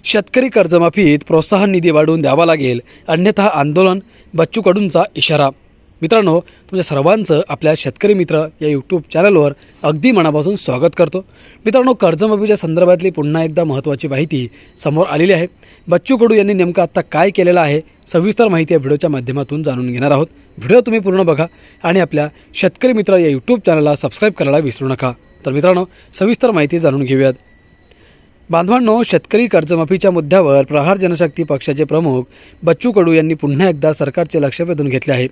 शेतकरी कर्जमाफीत प्रोत्साहन निधी वाढवून द्यावा लागेल, अन्यथा आंदोलन, बच्चू कडूंचा इशारा। मित्रांनो, तुमच्या सर्वांचं आपल्या शेतकरी मित्र या यूट्यूब चॅनलवर अगदी मनापासून स्वागत करतो। मित्रांनो, कर्जमाफीच्या संदर्भातली पुन्हा एकदा महत्त्वाची माहिती समोर आलेली आहे। बच्चू कडू यांनी नेमकं आता काय केलेलं आहे, सविस्तर माहिती या व्हिडिओच्या माध्यमातून जाणून घेणार आहोत। व्हिडिओ तुम्ही पूर्ण बघा आणि आपल्या शेतकरी मित्र या यूट्यूब चॅनलला सबस्क्राईब करायला विसरू नका। तर मित्रांनो, सविस्तर माहिती जाणून घेऊयात। बांधवांनो, शेतकरी कर्जमाफीच्या मुद्द्यावर प्रहार जनशक्ती पक्षाचे प्रमुख बच्चू कडू यांनी पुन्हा एकदा सरकारचे लक्ष वेधून घेतले आहे।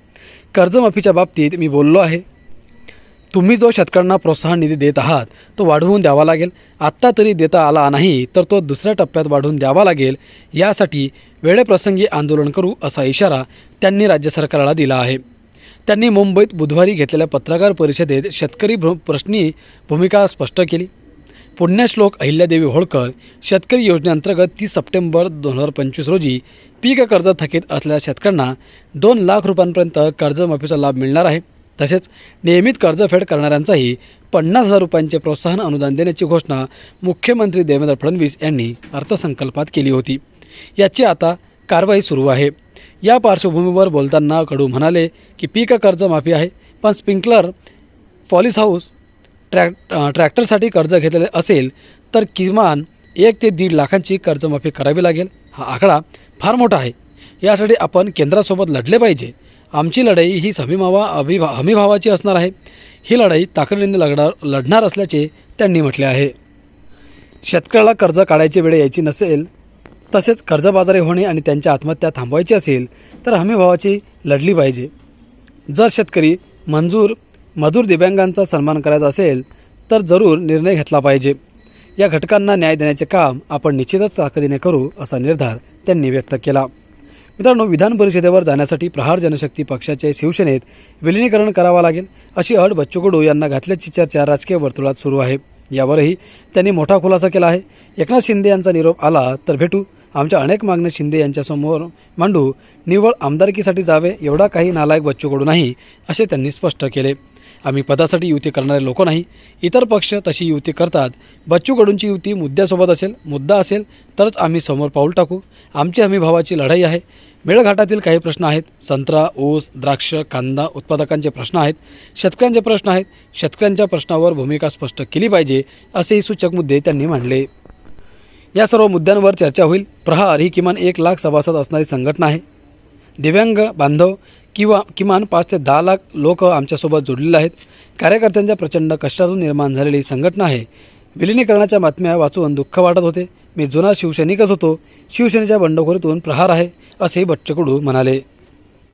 कर्जमाफीच्या बाबतीत मी बोललो आहे, तुम्ही जो शेतकऱ्यांना प्रोत्साहन निधी देत आहात तो वाढवून द्यावा लागेल। आत्ता तरी देता आला नाही तर तो दुसऱ्या टप्प्यात वाढवून द्यावा लागेल। यासाठी वेळेप्रसंगी आंदोलन करू असा इशारा त्यांनी राज्य सरकारला दिला आहे। त्यांनी मुंबईत बुधवारी घेतलेल्या पत्रकार परिषदेत शेतकरी प्रश्नी भूमिका स्पष्ट केली। पुण्यश्लोक अहिल्यादेवी होळकर शेतकरी योजनेअंतर्गत 30 सप्टेंबर 2025 रोजी पीक कर्ज थकीत असलेल्या शेतकऱ्यांना 2 लाख रुपयांपर्यंत कर्जमाफीचा लाभ मिळणार आहे। तसेच नियमित कर्जफेड करणाऱ्यांचाही 50,000 रुपयांचे प्रोत्साहन अनुदान देण्याची घोषणा मुख्यमंत्री देवेंद्र फडणवीस यांनी अर्थसंकल्पात केली होती। याची आता कारवाई सुरू आहे। या पार्श्वभूमीवर बोलताना कडू म्हणाले की पीक कर्जमाफी आहे, पण स्प्रिंकलर, पॉलिस हाऊस, ट्रॅक्टरसाठी कर्ज घेतलेले असेल तर किमान 1 ते 1.5 लाखांची कर्जमाफी करावी लागेल। हा आकडा फार मोठा आहे। यासाठी आपण केंद्रासोबत लढले पाहिजे। आमची लढाई ही हमीभावाची असणार आहे। ही लढाई ताकदीने लढणार असल्याचे त्यांनी म्हटले आहे। शेतकऱ्याला कर्ज काढायची वेळ यायची नसेल, तसेच कर्जबाजारी होणे आणि त्यांच्या आत्महत्या थांबवायची असेल तर हमीभावाची लढली पाहिजे। जर शेतकरी मजूर दिव्यांगांचा सन्मान करायचा असेल तर जरूर निर्णय घेतला पाहिजे। या घटकांना न्याय देण्याचे काम आपण निश्चितच ताकदीने करू असा निर्धार त्यांनी व्यक्त केला। मित्रांनो, विधान परिषदेवर जाण्यासाठी प्रहार जनशक्ती पक्षाचे शिवसेनेत विलीनीकरण करावा लागेल अशी अट बच्चू कडू यांना घातल्याची चर्चा राजकीय वर्तुळात सुरू आहे। यावरही त्यांनी मोठा खुलासा केला आहे। एकनाथ शिंदे यांचा निरोप आला तर भेटू, आमच्या अनेक मागण्या शिंदे यांच्यासमोर मांडू, निव्वळ आमदारकीसाठी जावे एवढा काही नालायक बच्चू कडू नाही असे त्यांनी स्पष्ट केले। आम्ही पदासाठी युती करणारे लोक नाही, इतर पक्ष तशी युती करतात। बच्चू कडूंची युती मुद्दा असेल तरच आम्ही समोर पाऊल टाकू। आमची हमीभावाची लढाई आहे। मेळघाटातील काही प्रश्न आहेत, संत्रा, ऊस, द्राक्ष, कांदा उत्पादकांचे प्रश्न आहेत, शेतकऱ्यांचे प्रश्न आहेत। शेतकऱ्यांच्या प्रश्नावर भूमिका स्पष्ट केली पाहिजे असेही सूचक मुद्दे त्यांनी मांडले। या सर्व मुद्द्यांवर चर्चा होईल। प्रहार ही किमान 1 लाख सभासद असणारी संघटना आहे। दिव्यांग बांधव किमान 5 ते 10 लाख लोक आमच्यासोबत जोडलेले आहेत। कार्यकर्त्यांच्या प्रचंड कष्टातून निर्माण झालेली संघटना आहे। विलिनीकरणाच्या बातम्या वाचून दुःख वाटत होते। मी जुना शिवसैनिकच होतो। शिवसेनेच्या बंडखोरीतून प्रहार आहे असे बच्चू कडू म्हणाले।